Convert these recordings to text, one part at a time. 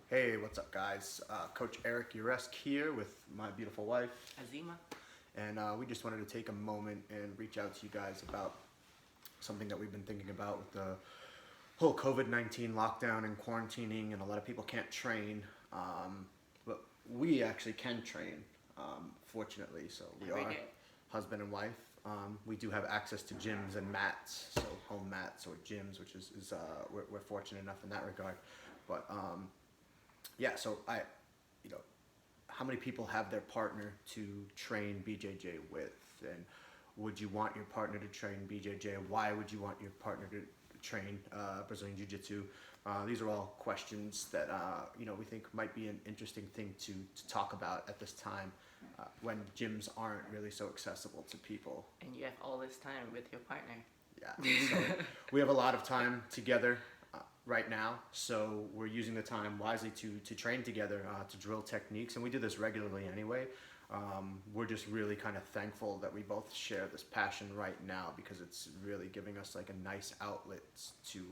Hey, what's up, guys? Coach Eric Uresk here with my beautiful wife, Azima. and we just wanted to take a moment and reach out to you guys about something that we've been thinking about with the whole COVID-19 lockdown and quarantining, and a lot of people can't train, but we actually can train, fortunately. So we Every are day. husband and wife. We do have access to gyms and mats, so home mats or gyms, which is we're fortunate enough in that regard. But yeah, so you know, how many people have their partner to train BJJ with, and would you want your partner to train BJJ? Why would you want your partner to train Brazilian Jiu-Jitsu? These are all questions that we think might be an interesting thing to talk about at this time when gyms aren't really so accessible to people. And you have all this time with your partner. Yeah, so we have a lot of time together right now, so we're using the time wisely to train together, to drill techniques, and we do this regularly anyway. We're just really kind of thankful that we both share this passion right now because it's really giving us like a nice outlet to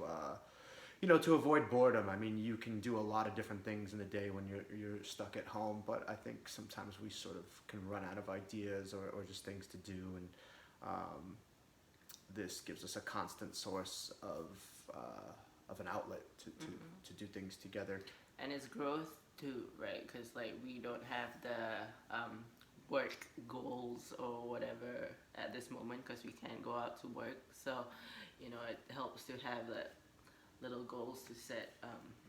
to avoid boredom. I mean, you can do a lot of different things in the day when you're stuck at home, but I think sometimes we sort of can run out of ideas or just things to do, and this gives us a constant source of an outlet to do things together. And it's growth too, right? Because like we don't have the work goals or whatever at this moment because we can't go out to work. So, it helps to have that little goals to set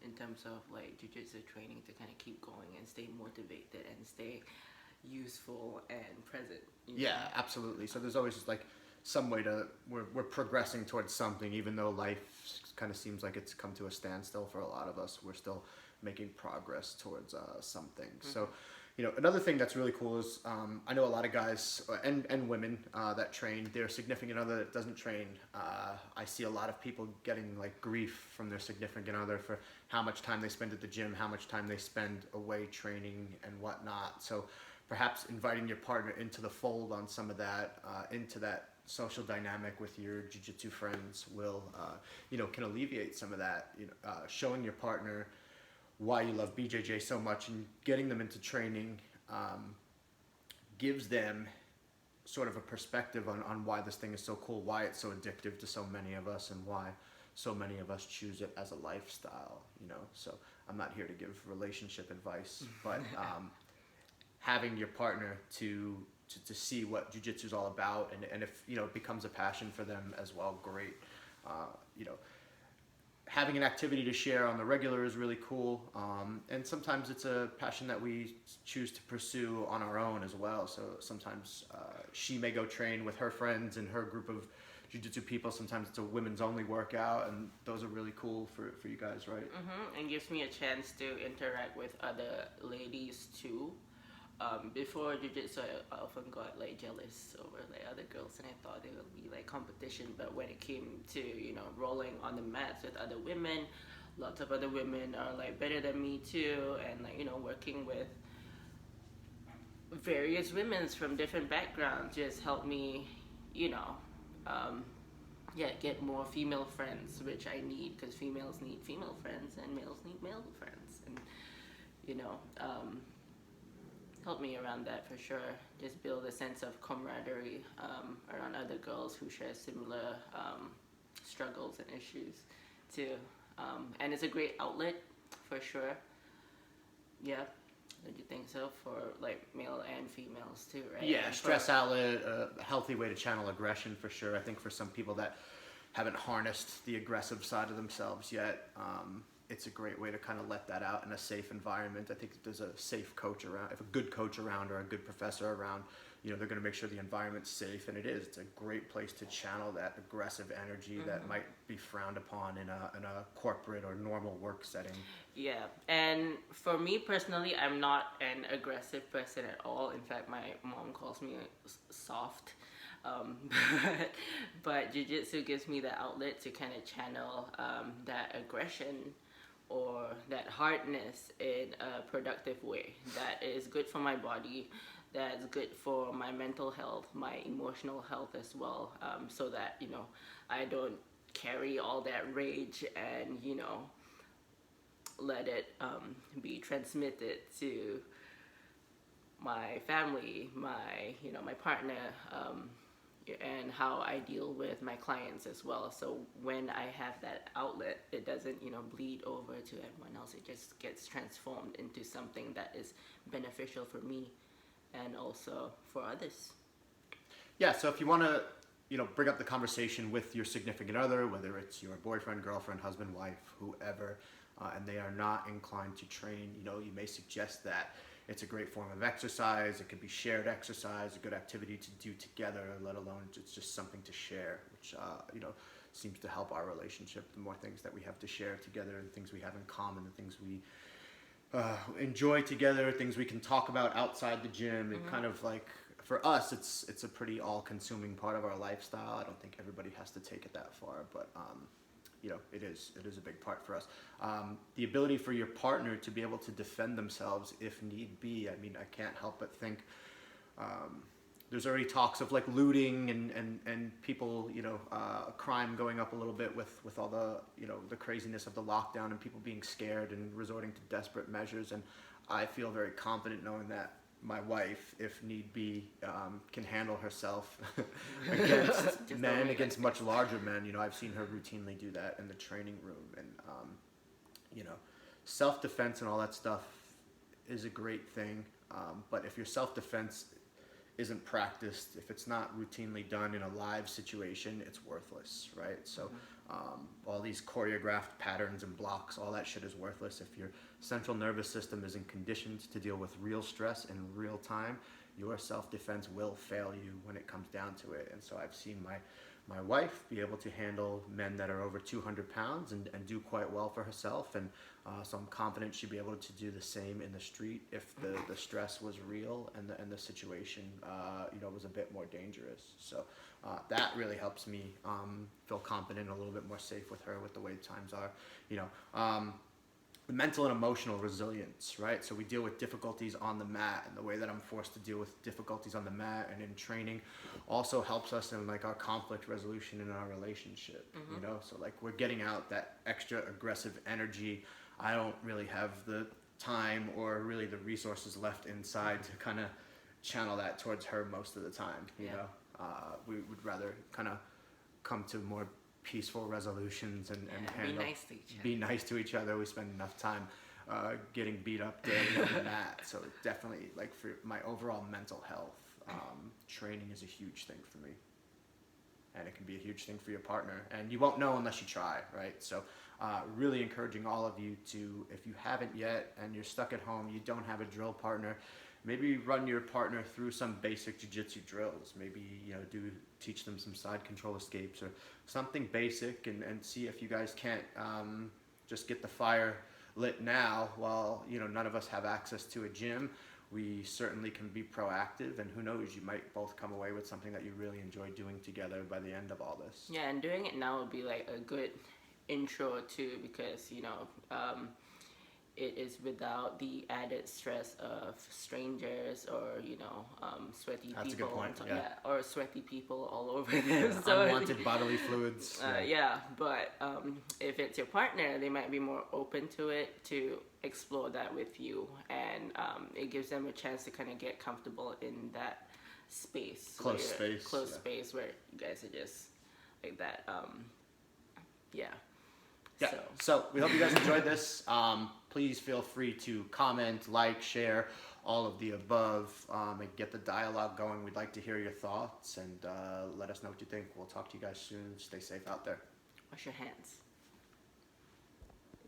in terms of like jiu-jitsu training to kind of keep going and stay motivated and stay useful and present. Yeah, absolutely. So there's always like some way to we're progressing towards something, even though life kind of seems like it's come to a standstill for a lot of us. We're still making progress towards something. Mm-hmm. So, another thing that's really cool is I know a lot of guys and women that train their significant other that doesn't train. I see a lot of people getting like grief from their significant other for how much time they spend at the gym, how much time they spend away training and whatnot. So perhaps inviting your partner into the fold on some of that, into that social dynamic with your jiu-jitsu friends will, can alleviate some of that. Showing your partner why you love BJJ so much and getting them into training gives them sort of a perspective on why this thing is so cool, why it's so addictive to so many of us, and why so many of us choose it as a lifestyle. So I'm not here to give relationship advice, but having your partner to see what jiu-jitsu is all about, and if it becomes a passion for them as well, great. You know, Having an activity to share on the regular is really cool, and sometimes it's a passion that we choose to pursue on our own as well. So sometimes she may go train with her friends and her group of jiu-jitsu people. Sometimes it's a women's only workout, and those are really cool for you guys, right? Mm-hmm. And gives me a chance to interact with other ladies too. Before jiu-jitsu, I often got like jealous over like other girls, and I thought it would be like competition. But when it came to rolling on the mats with other women, lots of other women are like better than me too, and like working with various women from different backgrounds just helped me, um, get more female friends, which I need because females need female friends and males need male friends, and you know. Helped me around that for sure. Just build a sense of camaraderie around other girls who share similar struggles and issues too. And it's a great outlet for sure. Yeah. Don't you think so? For like male and females too, right? Yeah, stress outlet, a healthy way to channel aggression for sure. I think for some people that haven't harnessed the aggressive side of themselves yet, it's a great way to kind of let that out in a safe environment. I think if there's a safe coach around, if a good coach around or a good professor around, they're going to make sure the environment's safe, and it is. It's a great place to channel that aggressive energy that might be frowned upon in a corporate or normal work setting. Yeah, and for me personally, I'm not an aggressive person at all. In fact, my mom calls me soft. Um, but jiu-jitsu gives me the outlet to kind of channel that aggression or that hardness in a productive way that is good for my body, that's good for my mental health, my emotional health as well, so that I don't carry all that rage and let it be transmitted to my family, my partner, and how I deal with my clients as well. So when I have that outlet, it doesn't, bleed over to everyone else. It just gets transformed into something that is beneficial for me and also for others. Yeah, so if you want to, bring up the conversation with your significant other, whether it's your boyfriend, girlfriend, husband, wife, whoever, and they are not inclined to train, you may suggest that it's a great form of exercise. It could be shared exercise, a good activity to do together, let alone it's just something to share, which, seems to help our relationship. The more things that we have to share together, the things we have in common, the things we enjoy together, things we can talk about outside the gym. It kind of like, for us, it's a pretty all-consuming part of our lifestyle. I don't think everybody has to take it that far, but it is a big part for us. The ability for your partner to be able to defend themselves if need be. I mean, I can't help but think there's already talks of like looting and people, crime going up a little bit with all the, the craziness of the lockdown and people being scared and resorting to desperate measures. And I feel very confident knowing that my wife, if need be, can handle herself against men, against much larger men. I've seen her routinely do that in the training room. And, self-defense and all that stuff is a great thing. But if your self-defense isn't practiced, if it's not routinely done in a live situation, it's worthless, right? So all these choreographed patterns and blocks, all that shit is worthless. If your central nervous system isn't conditioned to deal with real stress in real time, your self-defense will fail you when it comes down to it. And so I've seen my wife be able to handle men that are over 200 pounds and do quite well for herself. And so I'm confident she'd be able to do the same in the street if the stress was real and the situation, was a bit more dangerous. So that really helps me feel confident, a little bit more safe with her with the way times are, the mental and emotional resilience, right? So we deal with difficulties on the mat, and the way that I'm forced to deal with difficulties on the mat and in training also helps us in like our conflict resolution in our relationship, So like we're getting out that extra aggressive energy. I don't really have the time or really the resources left inside to kind of channel that towards her most of the time, you know? We would rather kind of come to more peaceful resolutions and handle, be nice to each other. We spend enough time getting beat up daily on the mat. So definitely, like, for my overall mental health, training is a huge thing for me. And it can be a huge thing for your partner. And you won't know unless you try, right? So really encouraging all of you to, if you haven't yet and you're stuck at home, you don't have a drill partner, maybe run your partner through some basic jiu-jitsu drills. Maybe, teach them some side control escapes or something basic, and see if you guys can't just get the fire lit now while, none of us have access to a gym. We certainly can be proactive, and who knows, you might both come away with something that you really enjoy doing together by the end of all this. Yeah, and doing it now would be like a good intro too, because, it is without the added stress of strangers or sweaty That's people. A good point. Or sweaty people all over them. So, unwanted bodily fluids. But if it's your partner, they might be more open to it, to explore that with you, and it gives them a chance to kind of get comfortable in that space, close space where you guys are just like that. So we hope you guys enjoyed this. Please feel free to comment, like, share, all of the above, and get the dialogue going. We'd like to hear your thoughts, and let us know what you think. We'll talk to you guys soon. Stay safe out there. Wash your hands.